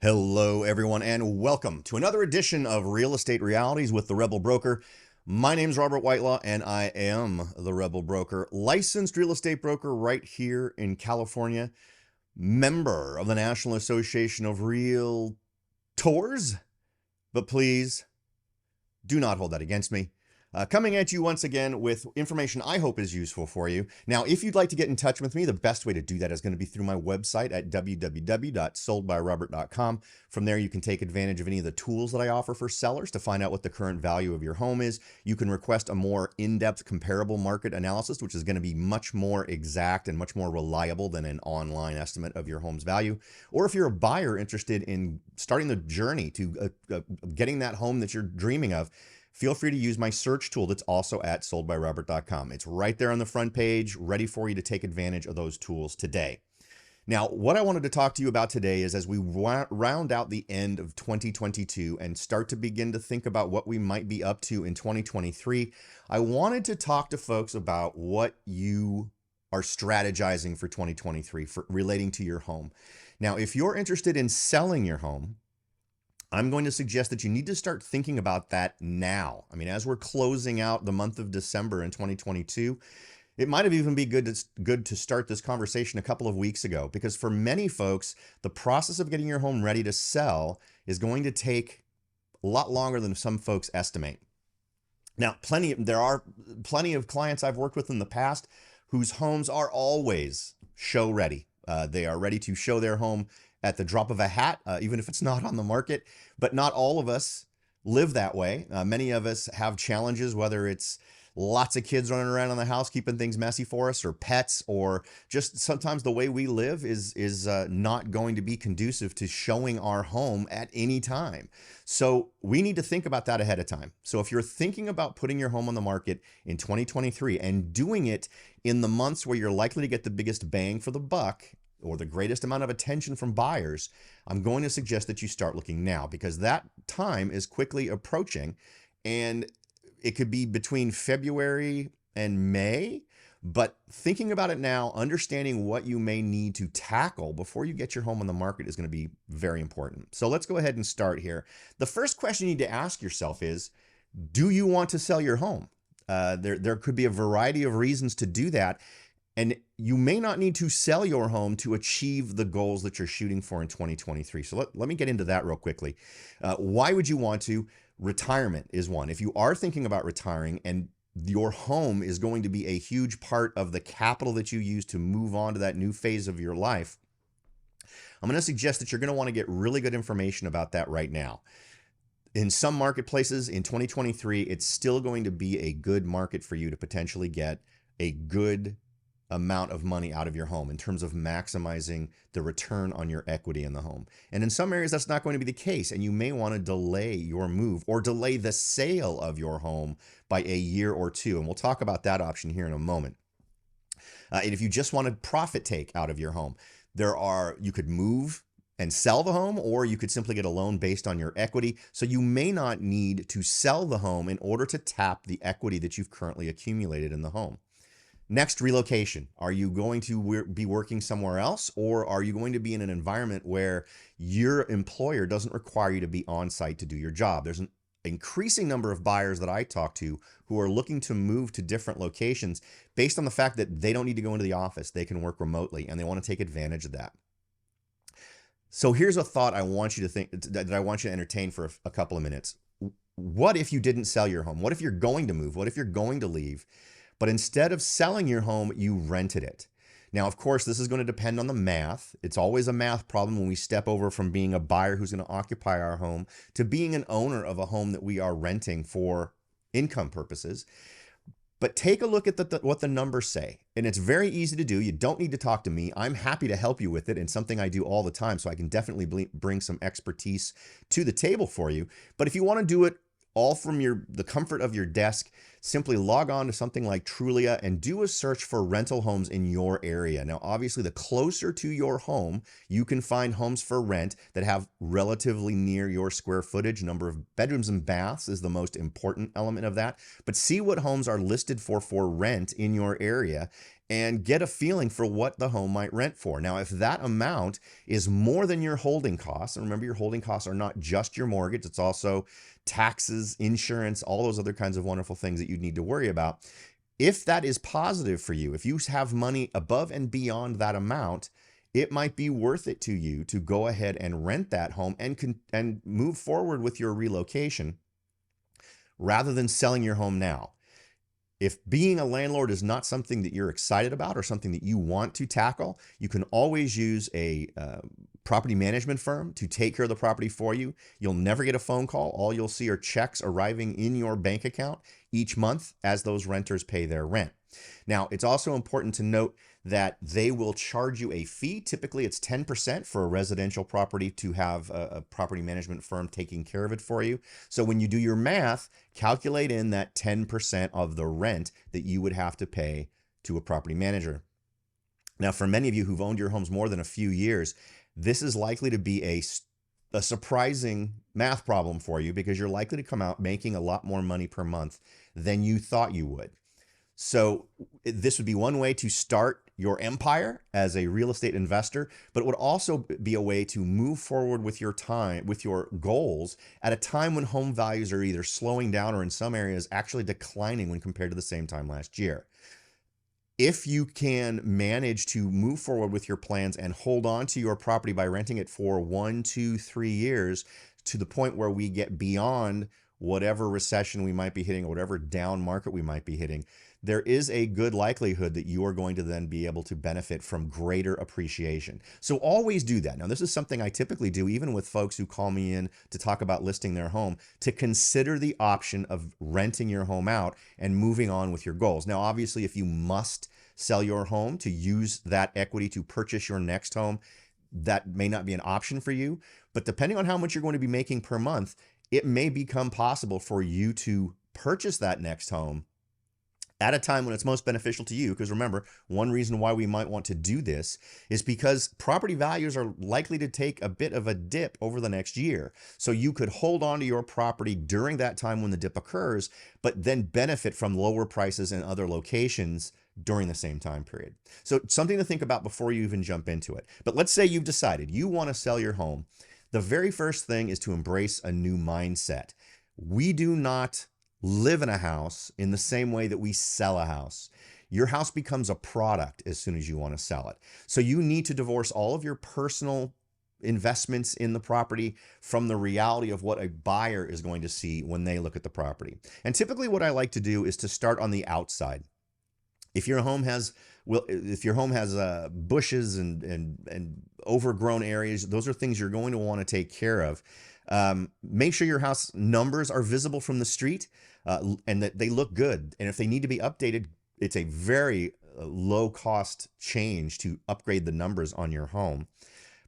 Hello, everyone, and welcome to another edition of Real Estate Realities with the Rebel Broker. My name's Robert Whitelaw, and I am the Rebel Broker, licensed real estate broker right here in California, member of the National Association of Realtors. But please do not hold that against me. Coming at you once again with information I hope is useful for you. Now, if you'd like to get in touch with me, the best way to do that is going to be through my website at www.soldbyrobert.com. From there, you can take advantage of any of the tools that I offer for sellers to find out what the current value of your home is. You can request a more in-depth comparable market analysis, which is going to be much more exact and much more reliable than an online estimate of your home's value. Or if you're a buyer interested in starting the journey to getting that home that you're dreaming of, feel free to use my search tool that's also at soldbyrobert.com. It's right there on the front page, ready for you to take advantage of those tools today. Now, what I wanted to talk to you about today is as we round out the end of 2022 and start to begin to think about what we might be up to in 2023, I wanted to talk to folks about what you are strategizing for 2023 for relating to your home. Now, if you're interested in selling your home, I'm going to suggest that you need to start thinking about that now. I mean, as we're closing out the month of December in 2022, it might have even been good to start this conversation a couple of weeks ago, because for many folks, the process of getting your home ready to sell is going to take a lot longer than some folks estimate. Now, there are plenty of clients I've worked with in the past whose homes are always show ready. They are ready to show their home at the drop of a hat, even if it's not on the market. But not all of us live that way. Many of us have challenges, whether it's lots of kids running around in the house keeping things messy for us, or pets, or just sometimes the way we live is not going to be conducive to showing our home at any time. So we need to think about that ahead of time. So if you're thinking about putting your home on the market in 2023 and doing it in the months where you're likely to get the biggest bang for the buck, or the greatest amount of attention from buyers, I'm going to suggest that you start looking now, because that time is quickly approaching, and it could be between February and May. But thinking about it now, understanding what you may need to tackle before you get your home on the market is going to be very important. So let's go ahead and start here. The first question you need to ask yourself is, do you want to sell your home? There could be a variety of reasons to do that. And you may not need to sell your home to achieve the goals that you're shooting for in 2023. So let me get into that real quickly. Why would you want to? Retirement is one. If you are thinking about retiring and your home is going to be a huge part of the capital that you use to move on to that new phase of your life, I'm going to suggest that you're going to want to get really good information about that right now. In some marketplaces in 2023, it's still going to be a good market for you to potentially get a good amount of money out of your home in terms of maximizing the return on your equity in the home. And in some areas, that's not going to be the case. And you may want to delay your move or delay the sale of your home by a year or two. And we'll talk about that option here in a moment. And if you just want to profit take out of your home, you could move and sell the home, or you could simply get a loan based on your equity. So you may not need to sell the home in order to tap the equity that you've currently accumulated in the home. Next, relocation. Are you going to be working somewhere else, or are you going to be in an environment where your employer doesn't require you to be on site to do your job? There's an increasing number of buyers that I talk to who are looking to move to different locations based on the fact that they don't need to go into the office. They can work remotely, and they want to take advantage of that. So here's a thought I want you to think, that I want you to entertain for a couple of minutes. What if you didn't sell your home? What if you're going to move? What if you're going to leave? But instead of selling your home, you rented it. Now, of course, this is going to depend on the math. It's always a math problem when we step over from being a buyer who's going to occupy our home to being an owner of a home that we are renting for income purposes. But take a look at what the numbers say. And it's very easy to do. You don't need to talk to me. I'm happy to help you with it, and something I do all the time. So I can definitely bring some expertise to the table for you. But if you want to do it all from the comfort of your desk, simply log on to something like Trulia and do a search for rental homes in your area. Now, obviously, the closer to your home, you can find homes for rent that have relatively near your square footage. Number of bedrooms and baths is the most important element of that. But see what homes are listed for rent in your area and get a feeling for what the home might rent for. Now, if that amount is more than your holding costs, and remember your holding costs are not just your mortgage, it's also taxes, insurance, all those other kinds of wonderful things that you need to worry about. If that is positive for you, if you have money above and beyond that amount, it might be worth it to you to go ahead and rent that home and move forward with your relocation rather than selling your home now. If being a landlord is not something that you're excited about or something that you want to tackle, you can always use a property management firm to take care of the property for you. You'll never get a phone call. All you'll see are checks arriving in your bank account each month as those renters pay their rent. Now, it's also important to note that they will charge you a fee. Typically, it's 10% for a residential property to have a property management firm taking care of it for you. So when you do your math, calculate in that 10% of the rent that you would have to pay to a property manager. Now, for many of you who've owned your homes more than a few years, this is likely to be a surprising math problem for you because you're likely to come out making a lot more money per month than you thought you would. So this would be one way to start your empire as a real estate investor, but it would also be a way to move forward with your time, with your goals at a time when home values are either slowing down or in some areas actually declining when compared to the same time last year. If you can manage to move forward with your plans and hold on to your property by renting it for 1, 2, 3 years to the point where we get beyond whatever recession we might be hitting or whatever down market we might be hitting, there is a good likelihood that you are going to then be able to benefit from greater appreciation. So always do that. Now, this is something I typically do, even with folks who call me in to talk about listing their home, to consider the option of renting your home out and moving on with your goals. Now, obviously, if you must sell your home to use that equity to purchase your next home, that may not be an option for you. But depending on how much you're going to be making per month, it may become possible for you to purchase that next home at a time when it's most beneficial to you. Because remember, one reason why we might want to do this is because property values are likely to take a bit of a dip over the next year. So you could hold on to your property during that time when the dip occurs, but then benefit from lower prices in other locations during the same time period. So something to think about before you even jump into it. But let's say you've decided you want to sell your home. The very first thing is to embrace a new mindset. We do not live in a house in the same way that we sell a house. Your house becomes a product as soon as you want to sell it. So you need to divorce all of your personal investments in the property from the reality of what a buyer is going to see when they look at the property. And typically what I like to do is to start on the outside. If your home has bushes and overgrown areas, those are things you're going to want to take care of. Make sure your house numbers are visible from the street and that they look good. And if they need to be updated, it's a very low cost change to upgrade the numbers on your home.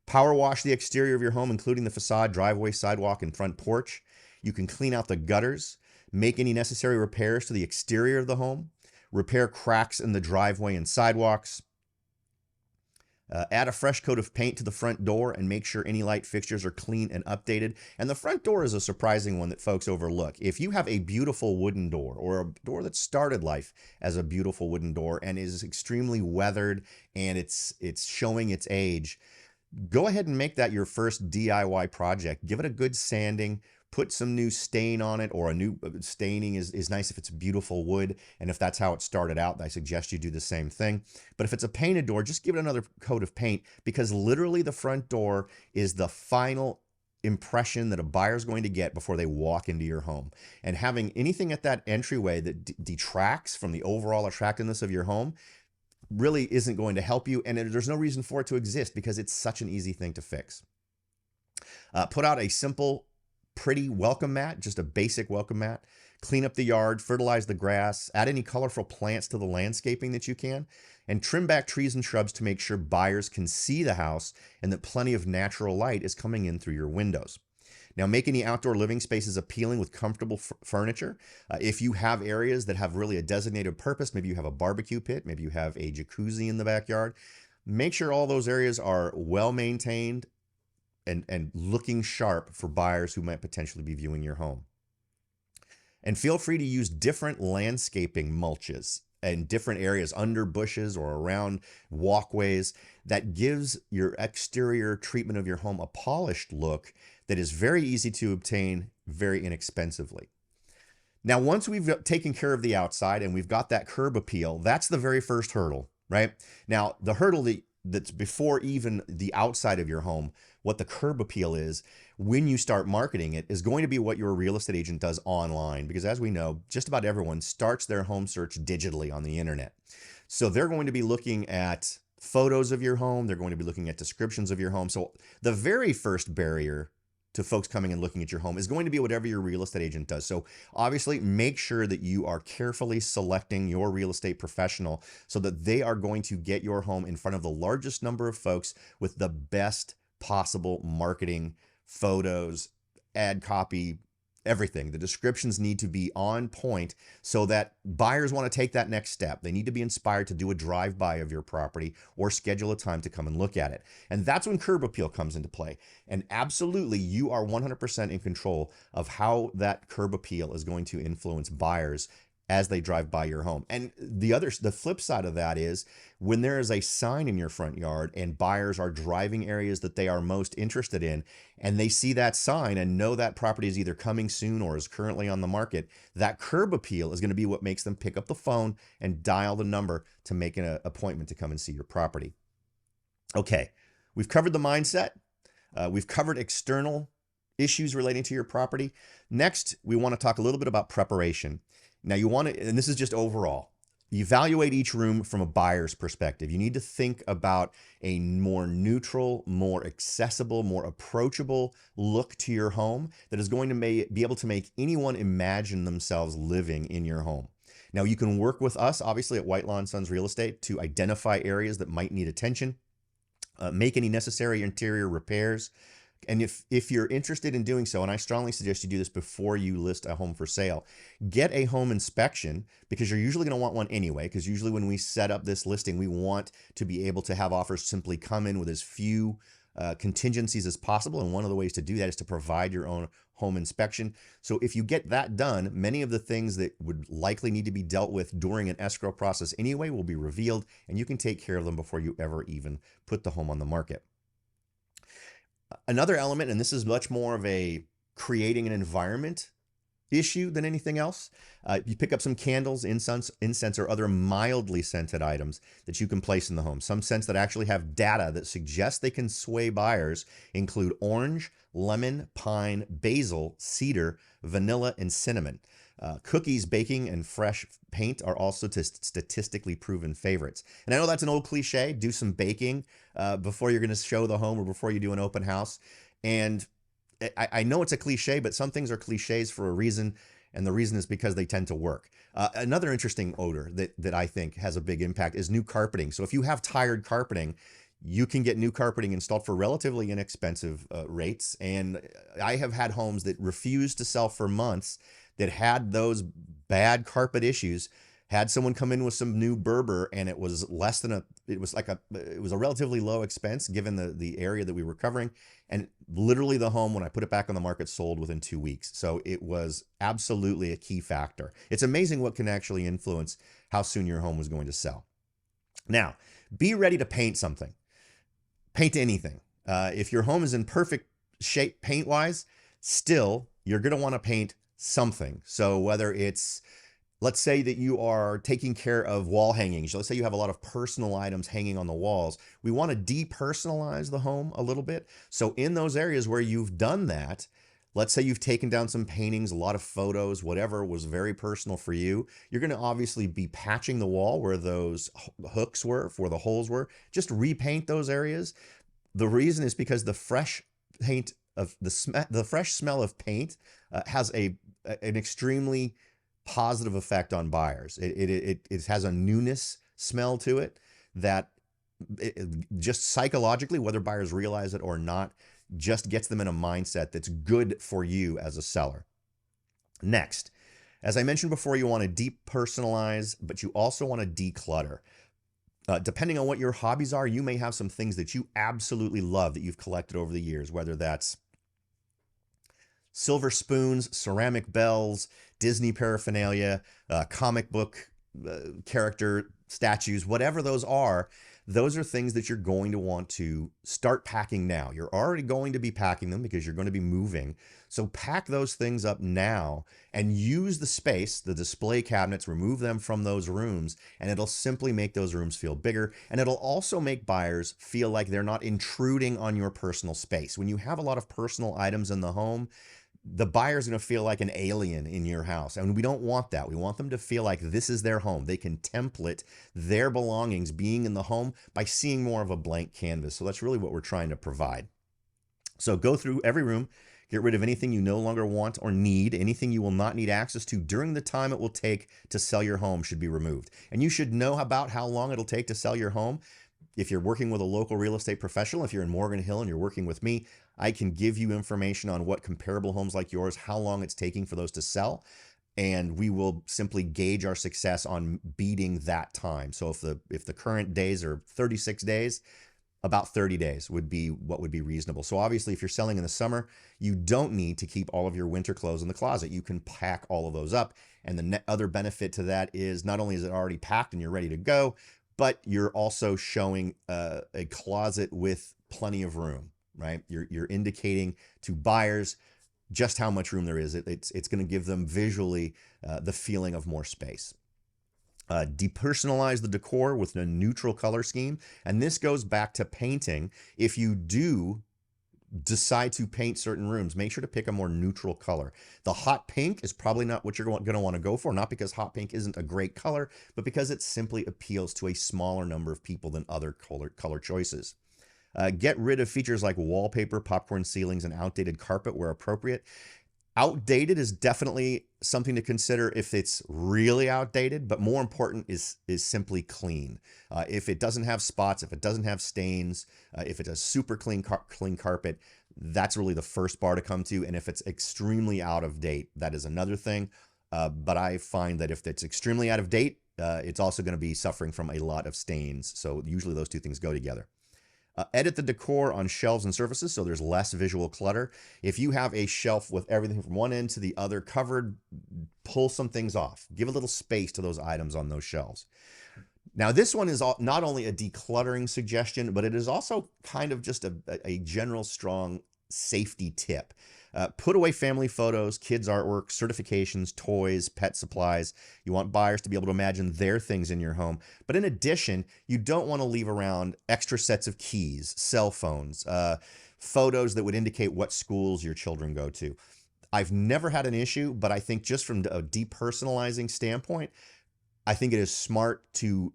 Power wash the exterior of your home, including the facade, driveway, sidewalk, and front porch. You can clean out the gutters, make any necessary repairs to the exterior of the home, repair cracks in the driveway and sidewalks, add a fresh coat of paint to the front door and make sure any light fixtures are clean and updated. And the front door is a surprising one that folks overlook. If you have a beautiful wooden door or a door that started life as a beautiful wooden door and is extremely weathered and it's showing its age, go ahead and make that your first DIY project. Give it a good sanding. Put some new stain on it, or a new staining is nice if it's beautiful wood. And if that's how it started out, I suggest you do the same thing. But if it's a painted door, just give it another coat of paint, because literally the front door is the final impression that a buyer is going to get before they walk into your home. And having anything at that entryway that detracts from the overall attractiveness of your home really isn't going to help you. And there's no reason for it to exist because it's such an easy thing to fix. Put out a simple, pretty welcome mat, just a basic welcome mat. Clean up the yard, fertilize the grass, add any colorful plants to the landscaping that you can, and trim back trees and shrubs to make sure buyers can see the house and that plenty of natural light is coming in through your windows. Now, make any outdoor living spaces appealing with comfortable furniture. If you have areas that have really a designated purpose, maybe you have a barbecue pit, maybe you have a jacuzzi in the backyard, make sure all those areas are well maintained and looking sharp for buyers who might potentially be viewing your home. And feel free to use different landscaping mulches. in different areas under bushes or around walkways that gives your exterior treatment of your home a polished look that is very easy to obtain very inexpensively. Now, once we've taken care of the outside and we've got that curb appeal, that's the very first hurdle, right? Now, the hurdle that's before even the outside of your home, what the curb appeal is, when you start marketing it, is going to be what your real estate agent does online. Because as we know, just about everyone starts their home search digitally on the internet. So they're going to be looking at photos of your home. They're going to be looking at descriptions of your home. So the very first barrier to folks coming and looking at your home is going to be whatever your real estate agent does. So obviously make sure that you are carefully selecting your real estate professional so that they are going to get your home in front of the largest number of folks with the best possible marketing, photos, ad copy, everything. The descriptions need to be on point so that buyers want to take that next step. They need to be inspired to do a drive-by of your property or schedule a time to come and look at it. And that's when curb appeal comes into play. And absolutely, you are 100% in control of how that curb appeal is going to influence buyers as they drive by your home. And the flip side of that is when there is a sign in your front yard and buyers are driving areas that they are most interested in, and they see that sign and know that property is either coming soon or is currently on the market, that curb appeal is going to be what makes them pick up the phone and dial the number to make an appointment to come and see your property. Okay, we've covered the mindset. We've covered external issues relating to your property. Next, we want to talk a little bit about preparation. Now you want to, and this is just overall, evaluate each room from a buyer's perspective. You need to think about a more neutral, more accessible, more approachable look to your home that is going to be able to make anyone imagine themselves living in your home. Now you can work with us, obviously at White Lawn Sons Real Estate, to identify areas that might need attention, make any necessary interior repairs. And if you're interested in doing so, and I strongly suggest you do this before you list a home for sale, get a home inspection, because you're usually going to want one anyway, because usually when we set up this listing, we want to be able to have offers simply come in with as few contingencies as possible. And one of the ways to do that is to provide your own home inspection. So if you get that done, many of the things that would likely need to be dealt with during an escrow process anyway will be revealed, and you can take care of them before you ever even put the home on the market. Another element, and this is much more of a creating an environment issue than anything else, you pick up some candles, incense, or other mildly scented items that you can place in the home. Some scents that actually have data that suggests they can sway buyers include orange, lemon, pine, basil, cedar, vanilla, and cinnamon. Cookies, baking, and fresh paint are also statistically proven favorites. And I know that's an old cliche, do some baking before you're going to show the home or before you do an open house. And I know it's a cliche, but some things are cliches for a reason, and the reason is because they tend to work. Another interesting odor that I think has a big impact is new carpeting. So if you have tired carpeting, you can get new carpeting installed for relatively inexpensive rates. And I have had homes that refused to sell for months that had those bad carpet issues, had someone come in with some new Berber, and it was it was a relatively low expense given the area that we were covering. And literally the home, when I put it back on the market, sold within 2 weeks. So it was absolutely a key factor. It's amazing what can actually influence how soon your home was going to sell. Now, be ready to paint something. Paint anything. If your home is in perfect shape paint-wise, still, you're going to want to paint something. So whether it's, let's say that you are taking care of wall hangings. Let's say you have a lot of personal items hanging on the walls. We want to depersonalize the home a little bit. So in those areas where you've done that, let's say you've taken down some paintings, a lot of photos, whatever was very personal for you, you're going to obviously be patching the wall where those hooks were, where the holes were. Just repaint those areas. The reason is because the fresh paint of the fresh smell of paint has an extremely positive effect on buyers. It has a newness smell to it that just psychologically, whether buyers realize it or not, just gets them in a mindset that's good for you as a seller. Next, as I mentioned before, you want to depersonalize, but you also want to declutter. Depending on what your hobbies are, you may have some things that you absolutely love that you've collected over the years, whether that's silver spoons, ceramic bells, Disney paraphernalia, comic book character statues, whatever those are things that you're going to want to start packing now. You're already going to be packing them because you're going to be moving. So pack those things up now and use the space, the display cabinets, remove them from those rooms, and it'll simply make those rooms feel bigger. And it'll also make buyers feel like they're not intruding on your personal space. When you have a lot of personal items in the home, the buyer's going to feel like an alien in your house. And we don't want that. We want them to feel like this is their home. They can template their belongings being in the home by seeing more of a blank canvas. So that's really what we're trying to provide. So go through every room, get rid of anything you no longer want or need. Anything you will not need access to during the time it will take to sell your home should be removed. And you should know about how long it'll take to sell your home. If you're working with a local real estate professional, if you're in Morgan Hill and you're working with me, I can give you information on what comparable homes like yours, how long it's taking for those to sell. And we will simply gauge our success on beating that time. So if the current days are 36 days, about 30 days would be what would be reasonable. So obviously, if you're selling in the summer, you don't need to keep all of your winter clothes in the closet. You can pack all of those up. And the other benefit to that is not only is it already packed and you're ready to go, but you're also showing a closet with plenty of room, right? You're indicating to buyers just how much room there is. It's going to give them visually the feeling of more space. Depersonalize the decor with a neutral color scheme. And this goes back to painting. If you do decide to paint certain rooms, make sure to pick a more neutral color. The hot pink is probably not what you're going to want to go for, not because hot pink isn't a great color, but because it simply appeals to a smaller number of people than other color choices. Get rid of features like wallpaper, popcorn ceilings, and outdated carpet where appropriate. Outdated is definitely something to consider if it's really outdated, but more important is simply clean. If it doesn't have spots, if it doesn't have stains, if it's a super clean carpet, that's really the first bar to come to. And if it's extremely out of date, that is another thing. But I find that if it's extremely out of date, it's also going to be suffering from a lot of stains. So usually those two things go together. Edit the decor on shelves and surfaces so there's less visual clutter. If you have a shelf with everything from one end to the other covered, pull some things off. Give a little space to those items on those shelves. Now, this one is not only a decluttering suggestion, but it is also kind of just a general strong safety tip. Put away family photos, kids' artwork, certifications, toys, pet supplies. You want buyers to be able to imagine their things in your home. But in addition, you don't want to leave around extra sets of keys, cell phones, photos that would indicate what schools your children go to. I've never had an issue, but I think just from a depersonalizing standpoint, I think it is smart to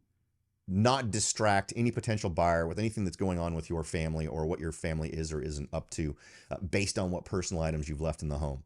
not distract any potential buyer with anything that's going on with your family or what your family is or isn't up to based on what personal items you've left in the home.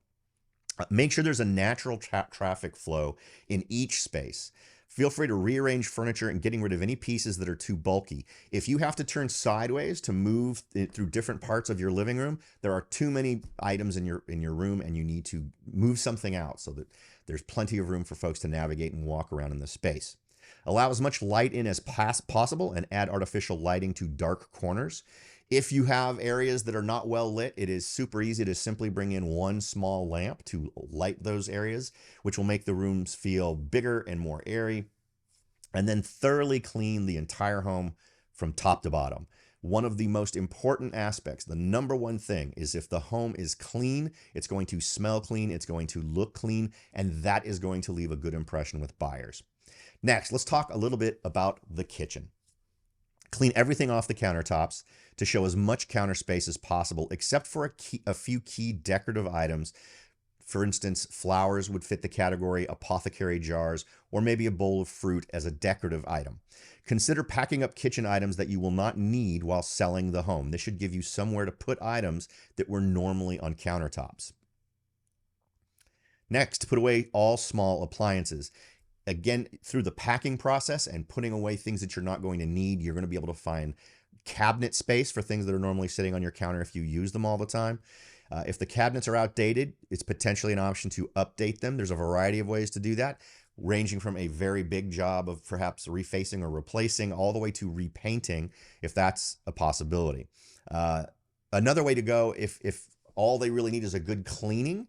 Make sure there's a natural traffic flow in each space. Feel free to rearrange furniture and getting rid of any pieces that are too bulky. If you have to turn sideways to move through different parts of your living room, there are too many items in your room and you need to move something out so that there's plenty of room for folks to navigate and walk around in the space. Allow as much light in as possible and add artificial lighting to dark corners. If you have areas that are not well lit, it is super easy to simply bring in one small lamp to light those areas, which will make the rooms feel bigger and more airy. And then thoroughly clean the entire home from top to bottom. One of the most important aspects, the number one thing, is if the home is clean, it's going to smell clean, it's going to look clean, and that is going to leave a good impression with buyers. Next, let's talk a little bit about the kitchen. Clean everything off the countertops to show as much counter space as possible, except for a few key decorative items. For instance, flowers would fit the category, apothecary jars, or maybe a bowl of fruit as a decorative item. Consider packing up kitchen items that you will not need while selling the home. This should give you somewhere to put items that were normally on countertops. Next, put away all small appliances. Again, through the packing process and putting away things that you're not going to need, you're going to be able to find cabinet space for things that are normally sitting on your counter if you use them all the time. If the cabinets are outdated, it's potentially an option to update them. There's a variety of ways to do that, ranging from a very big job of perhaps refacing or replacing all the way to repainting, if that's a possibility. Another way to go, if all they really need is a good cleaning,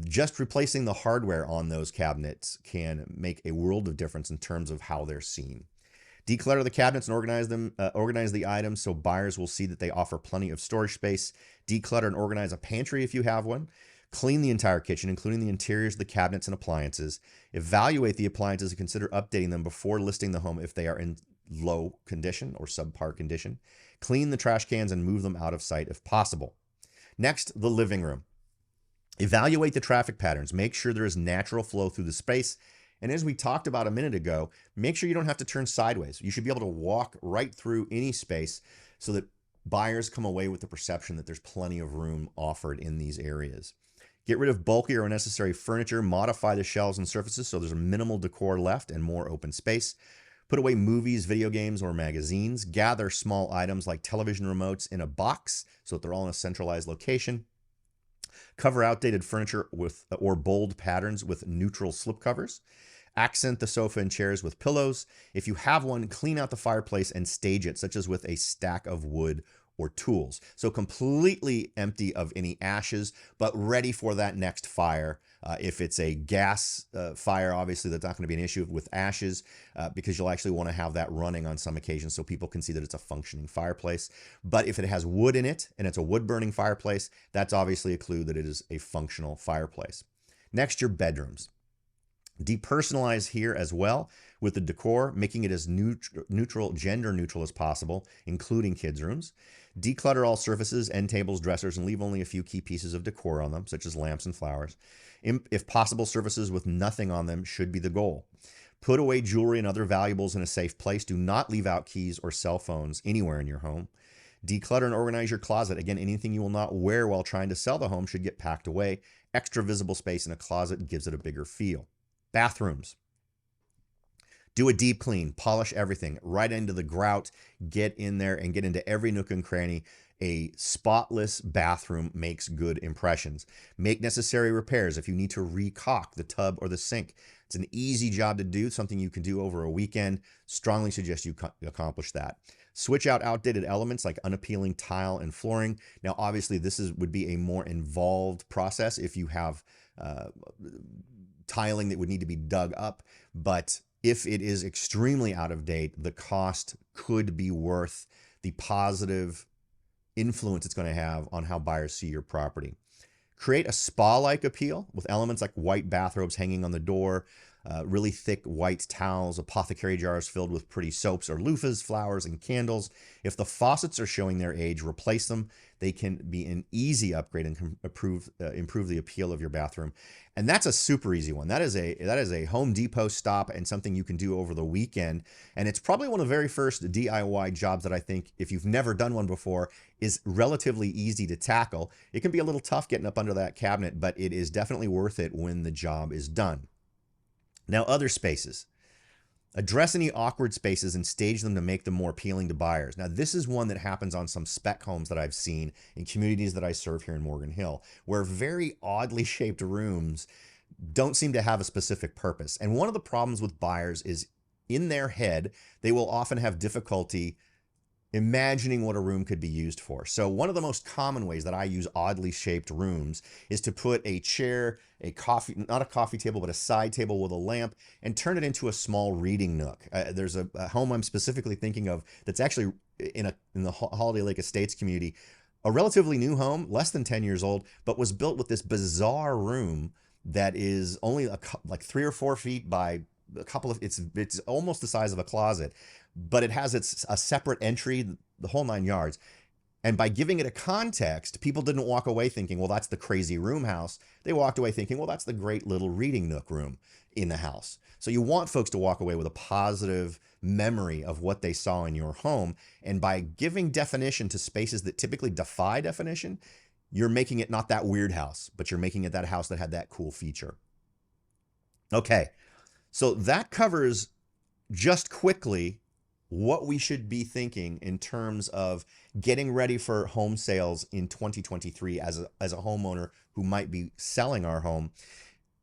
Just replacing the hardware on those cabinets can make a world of difference in terms of how they're seen. Declutter the cabinets and organize the items so buyers will see that they offer plenty of storage space. Declutter and organize a pantry if you have one. Clean the entire kitchen, including the interiors of the cabinets and appliances. Evaluate the appliances and consider updating them before listing the home if they are in low condition or subpar condition. Clean the trash cans and move them out of sight if possible. Next, the living room. Evaluate the traffic patterns. Make sure there is natural flow through the space. And as we talked about a minute ago, make sure you don't have to turn sideways. You should be able to walk right through any space so that buyers come away with the perception that there's plenty of room offered in these areas. Get rid of bulky or unnecessary furniture. Modify the shelves and surfaces so there's a minimal decor left and more open space. Put away movies, video games, or magazines. Gather small items like television remotes in a box so that they're all in a centralized location. Cover outdated furniture or bold patterns with neutral slipcovers. Accent the sofa and chairs with pillows. If you have one, clean out the fireplace and stage it, such as with a stack of wood or tools. So completely empty of any ashes, but ready for that next fire. If it's a gas fire, obviously that's not going to be an issue with ashes because you'll actually want to have that running on some occasions so people can see that it's a functioning fireplace. But if it has wood in it and it's a wood burning fireplace, that's obviously a clue that it is a functional fireplace. Next, your bedrooms. Depersonalize here as well with the decor, making it as neutral, gender neutral as possible, including kids' rooms. Declutter all surfaces, end tables, dressers, and leave only a few key pieces of decor on them, such as lamps and flowers. If possible, surfaces with nothing on them should be the goal. Put away jewelry and other valuables in a safe place. Do not leave out keys or cell phones anywhere in your home. Declutter and organize your closet. Again, anything you will not wear while trying to sell the home should get packed away. Extra visible space in a closet gives it a bigger feel. Bathrooms. Do a deep clean, polish everything right into the grout, get in there and get into every nook and cranny. A spotless bathroom makes good impressions. Make necessary repairs if you need to recaulk the tub or the sink. It's an easy job to do, something you can do over a weekend. Strongly suggest you accomplish that. Switch out outdated elements like unappealing tile and flooring. Now, obviously, this would be a more involved process if you have tiling that would need to be dug up, but if it is extremely out of date, the cost could be worth the positive influence it's going to have on how buyers see your property. Create a spa-like appeal with elements like white bathrobes hanging on the door, really thick white towels, apothecary jars filled with pretty soaps or loofahs, flowers, and candles. If the faucets are showing their age, replace them. They can be an easy upgrade and can improve the appeal of your bathroom. And that's a super easy one. That is a Home Depot stop and something you can do over the weekend. And it's probably one of the very first DIY jobs that I think, if you've never done one before, is relatively easy to tackle. It can be a little tough getting up under that cabinet, but it is definitely worth it when the job is done. Now, other spaces. Address any awkward spaces and stage them to make them more appealing to buyers. Now, this is one that happens on some spec homes that I've seen in communities that I serve here in Morgan Hill, where very oddly shaped rooms don't seem to have a specific purpose. And one of the problems with buyers is in their head, they will often have difficulty imagining what a room could be used for. So one of the most common ways that I use oddly shaped rooms is to put a chair, not a coffee table, but a side table with a lamp, and turn it into a small reading nook. There's a home I'm specifically thinking of that's actually in the Holiday Lake Estates community, a relatively new home, less than 10 years old, but was built with this bizarre room that is only like 3 or 4 feet by a couple of, it's almost the size of a closet, but it has a separate entry, the whole 9 yards. And by giving it a context, people didn't walk away thinking, well, that's the crazy room house. They walked away thinking, well, that's the great little reading nook room in the house. So you want folks to walk away with a positive memory of what they saw in your home. And by giving definition to spaces that typically defy definition, you're making it not that weird house, but you're making it that house that had that cool feature. Okay, so that covers just quickly what we should be thinking in terms of getting ready for home sales in 2023 as a homeowner who might be selling our home.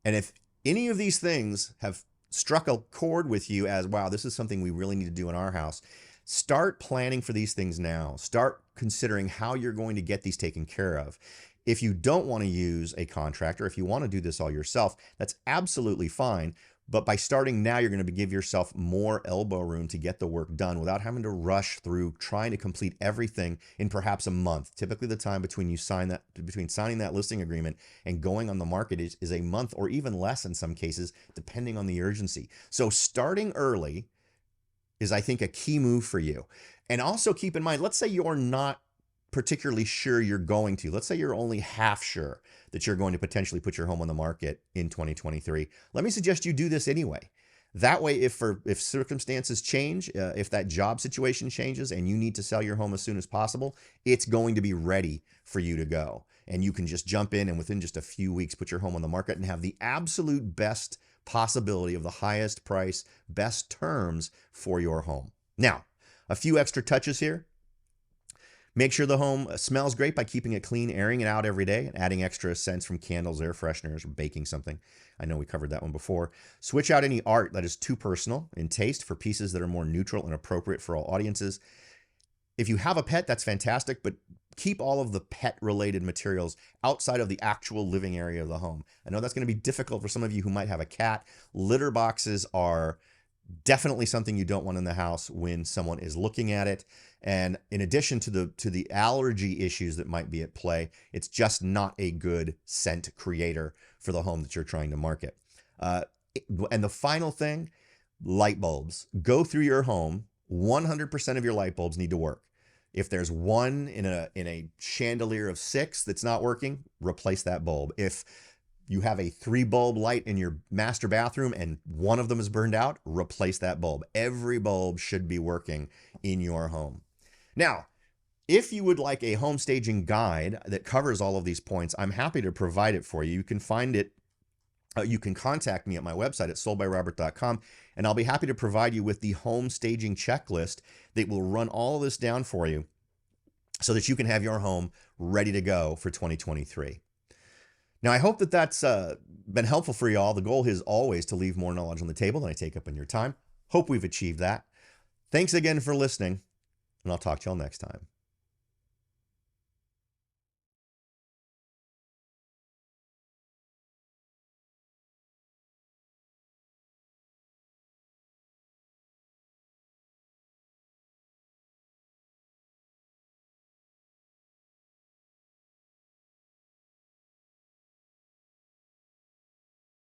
And if any of these things have struck a chord with you as, wow, this is something we really need to do in our house, start planning for these things now. Start considering how you're going to get these taken care of. If you don't want to use a contractor, if you want to do this all yourself, that's absolutely fine. But by starting now, you're going to give yourself more elbow room to get the work done without having to rush through trying to complete everything in perhaps a month. Typically, the time between signing that listing agreement and going on the market is a month or even less in some cases, depending on the urgency. So starting early is, I think, a key move for you. And also keep in mind, let's say you're not particularly sure you're going to. Let's say you're only half sure that you're going to potentially put your home on the market in 2023. Let me suggest you do this anyway. That way, if circumstances change, if that job situation changes and you need to sell your home as soon as possible, it's going to be ready for you to go. And you can just jump in and within just a few weeks put your home on the market and have the absolute best possibility of the highest price, best terms for your home. Now, a few extra touches here. Make sure the home smells great by keeping it clean, airing it out every day, and adding extra scents from candles, air fresheners, or baking something. I know we covered that one before. Switch out any art that is too personal in taste for pieces that are more neutral and appropriate for all audiences. If you have a pet, that's fantastic, but keep all of the pet-related materials outside of the actual living area of the home. I know that's going to be difficult for some of you who might have a cat. Litter boxes are definitely something you don't want in the house when someone is looking at it. And in addition to the allergy issues that might be at play, it's just not a good scent creator for the home that you're trying to market. And the final thing, light bulbs. Go through your home. 100% of your light bulbs need to work. If there's one in a chandelier of 6 that's not working, replace that bulb. If you have a 3-bulb light in your master bathroom and one of them is burned out, replace that bulb. Every bulb should be working in your home. Now, if you would like a home staging guide that covers all of these points, I'm happy to provide it for you. You can find it. You can contact me at my website at soldbyrobert.com, and I'll be happy to provide you with the home staging checklist that will run all of this down for you so that you can have your home ready to go for 2023. Now, I hope that that's been helpful for you all. The goal is always to leave more knowledge on the table than I take up in your time. Hope we've achieved that. Thanks again for listening, and I'll talk to y'all next time.